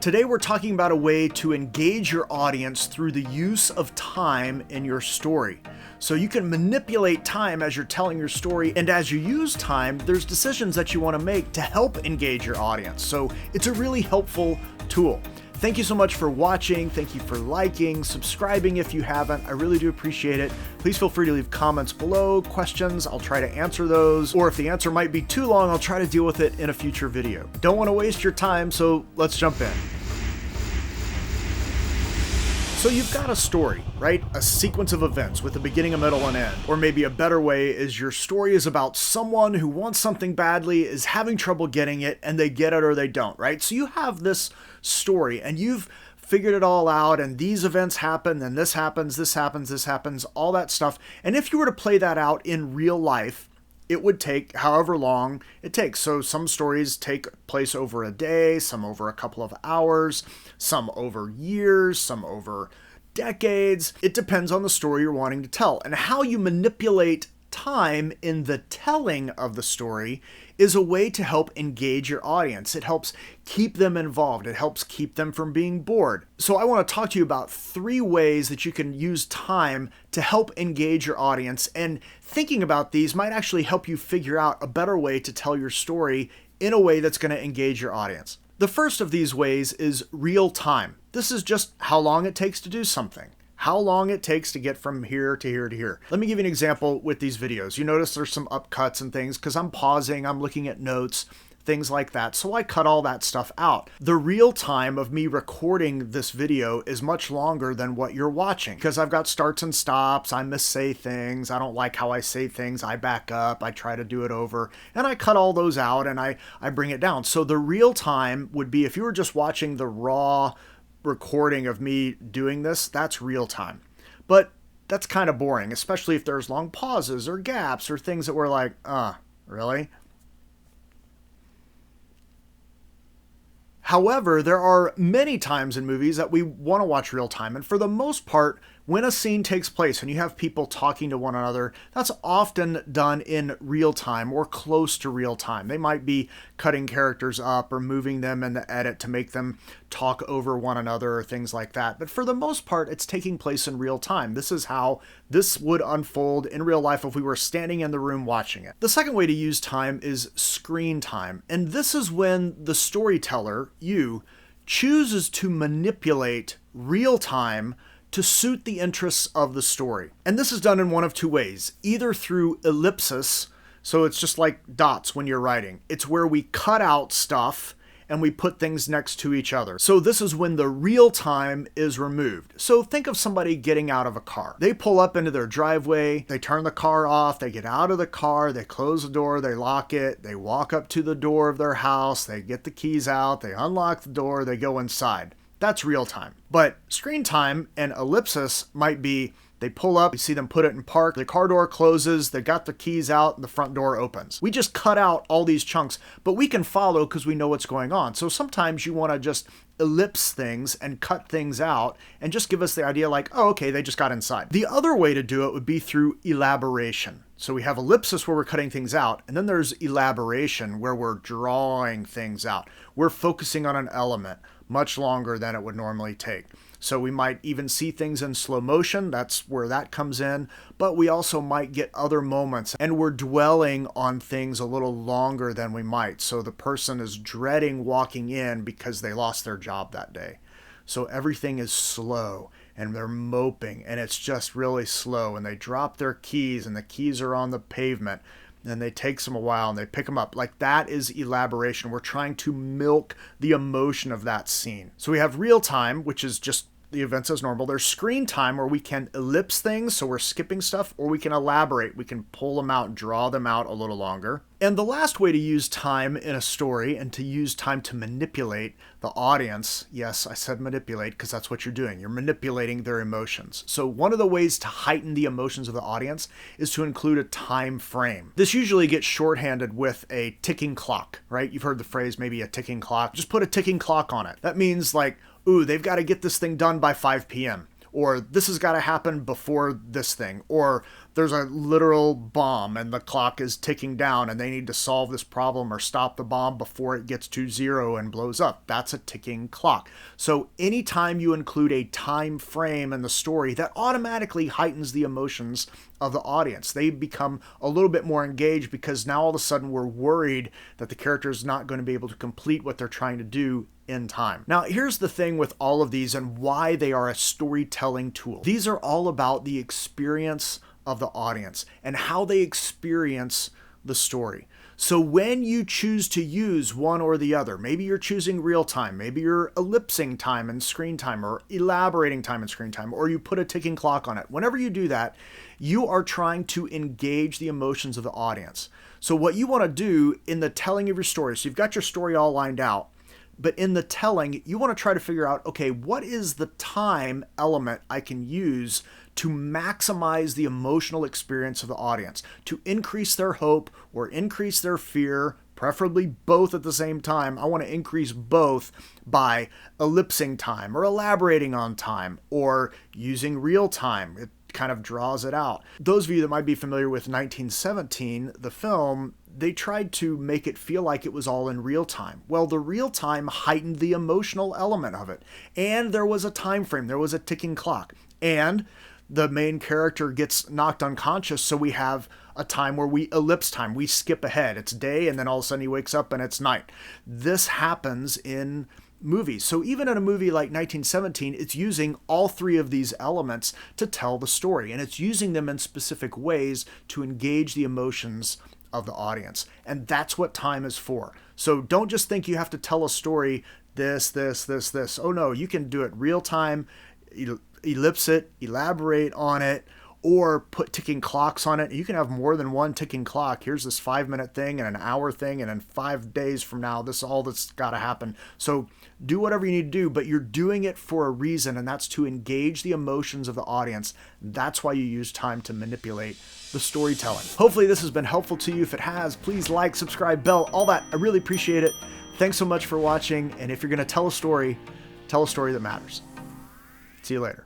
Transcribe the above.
Today we're talking about a way to engage your audience through the use of time in your story. So you can manipulate time as you're telling your story, and as you use time, there's decisions that you want to make to help engage your audience. So it's a really helpful tool. Thank you so much for watching. Thank you for liking, subscribing if you haven't. I really do appreciate it. Please feel free to leave comments below, questions. I'll try to answer those. Or if the answer might be too long, I'll try to deal with it in a future video. Don't want to waste your time, so let's jump in. So you've got a story, right? A sequence of events with a beginning, a middle, and end. Or maybe a better way is your story is about someone who wants something badly, is having trouble getting it, and they get it or they don't, right? So you have this story and you've figured it all out, and these events happen, and this happens, this happens, this happens, all that stuff. And if you were to play that out in real life, it would take however long it takes. So some stories take place over a day, some over a couple of hours, some over years, some over decades. It depends on the story you're wanting to tell. And how you manipulate time in the telling of the story is a way to help engage your audience. It helps keep them involved. It helps keep them from being bored. So I want to talk to you about 3 ways that you can use time to help engage your audience. And thinking about these might actually help you figure out a better way to tell your story in a way that's going to engage your audience. The first of these ways is real time. This is just how long it takes to do something. How long it takes to get from here to here to here. Let me give you an example with these videos. You notice there's some upcuts and things because I'm pausing, I'm looking at notes, things like that. So I cut all that stuff out. The real time of me recording this video is much longer than what you're watching because I've got starts and stops. I missay things. I don't like how I say things. I back up. I try to do it over and I cut all those out and I bring it down. So the real time would be if you were just watching the raw recording of me doing this, that's real time. But that's kind of boring, especially if there's long pauses or gaps or things that we're like, really? However, there are many times in movies that we want to watch real time. And for the most part, when a scene takes place and you have people talking to one another, that's often done in real time or close to real time. They might be cutting characters up or moving them in the edit to make them talk over one another or things like that. But for the most part, it's taking place in real time. This is how this would unfold in real life if we were standing in the room watching it. The second way to use time is screen time. And this is when the storyteller, you, chooses to manipulate real time to suit the interests of the story. And this is done in one of 2 ways, either through ellipsis, so it's just like dots when you're writing. It's where we cut out stuff and we put things next to each other. So this is when the real time is removed. So think of somebody getting out of a car. They pull up into their driveway, they turn the car off, they get out of the car, they close the door, they lock it, they walk up to the door of their house, they get the keys out, they unlock the door, they go inside. That's real time. But screen time and ellipsis might be they pull up, you see them put it in park, the car door closes, they got the keys out, and the front door opens. We just cut out all these chunks, but we can follow because we know what's going on. So sometimes you want to just ellipse things and cut things out and just give us the idea like, oh, okay, they just got inside. The other way to do it would be through elaboration. So we have ellipsis where we're cutting things out, and then there's elaboration where we're drawing things out. We're focusing on an element much longer than it would normally take. So we might even see things in slow motion. That's where that comes in. But we also might get other moments and we're dwelling on things a little longer than we might. So the person is dreading walking in because they lost their job that day. So everything is slow and they're moping and it's just really slow and they drop their keys and the keys are on the pavement. And they takes them a while and they pick them up. Like that is elaboration. We're trying to milk the emotion of that scene. So we have real time, which is just the events as normal. There's screen time where we can ellipse things, so we're skipping stuff, or we can elaborate. We can pull them out, draw them out a little longer. And the last way to use time in a story and to use time to manipulate the audience, yes, I said manipulate because that's what you're doing. You're manipulating their emotions. So one of the ways to heighten the emotions of the audience is to include a time frame. This usually gets shorthanded with a ticking clock, right? You've heard the phrase maybe a ticking clock. Just put a ticking clock on it. That means like, ooh, they've got to get this thing done by 5 p.m. or this has got to happen before this thing, or there's a literal bomb and the clock is ticking down and they need to solve this problem or stop the bomb before it gets to zero and blows up. That's a ticking clock. So anytime you include a time frame in the story, that automatically heightens the emotions of the audience. They become a little bit more engaged because now all of a sudden we're worried that the character is not going to be able to complete what they're trying to do in time. Now, here's the thing with all of these and why they are a storytelling tool. These are all about the experience of the audience and how they experience the story. So when you choose to use one or the other, maybe you're choosing real time, maybe you're ellipsing time and screen time, or elaborating time and screen time, or you put a ticking clock on it. Whenever you do that, you are trying to engage the emotions of the audience. So what you want to do in the telling of your story, so you've got your story all lined out, but in the telling, you want to try to figure out, okay, what is the time element I can use to maximize the emotional experience of the audience, to increase their hope or increase their fear, preferably both at the same time. I want to increase both by ellipsing time or elaborating on time or using real time. It kind of draws it out. Those of you that might be familiar with 1917, the film, they tried to make it feel like it was all in real time. Well, the real time heightened the emotional element of it. And there was a time frame, there was a ticking clock. And the main character gets knocked unconscious, so we have a time where we ellipse time. We skip ahead. It's day, and then all of a sudden he wakes up and it's night. This happens in movies. So even in a movie like 1917, it's using all three of these elements to tell the story, and it's using them in specific ways to engage the emotions of the audience. And that's what time is for. So don't just think you have to tell a story this. Oh no, you can do it real time, ellipse it, elaborate on it, or put ticking clocks on it. You can have more than one ticking clock. Here's this 5-minute thing and an hour thing, and in 5 days from now, this is all that's got to happen. So do whatever you need to do, but you're doing it for a reason, and that's to engage the emotions of the audience. That's why you use time to manipulate the storytelling. Hopefully this has been helpful to you. If it has, please like, subscribe, bell, all that. I really appreciate it. Thanks so much for watching, and if you're going to tell a story that matters. See you later.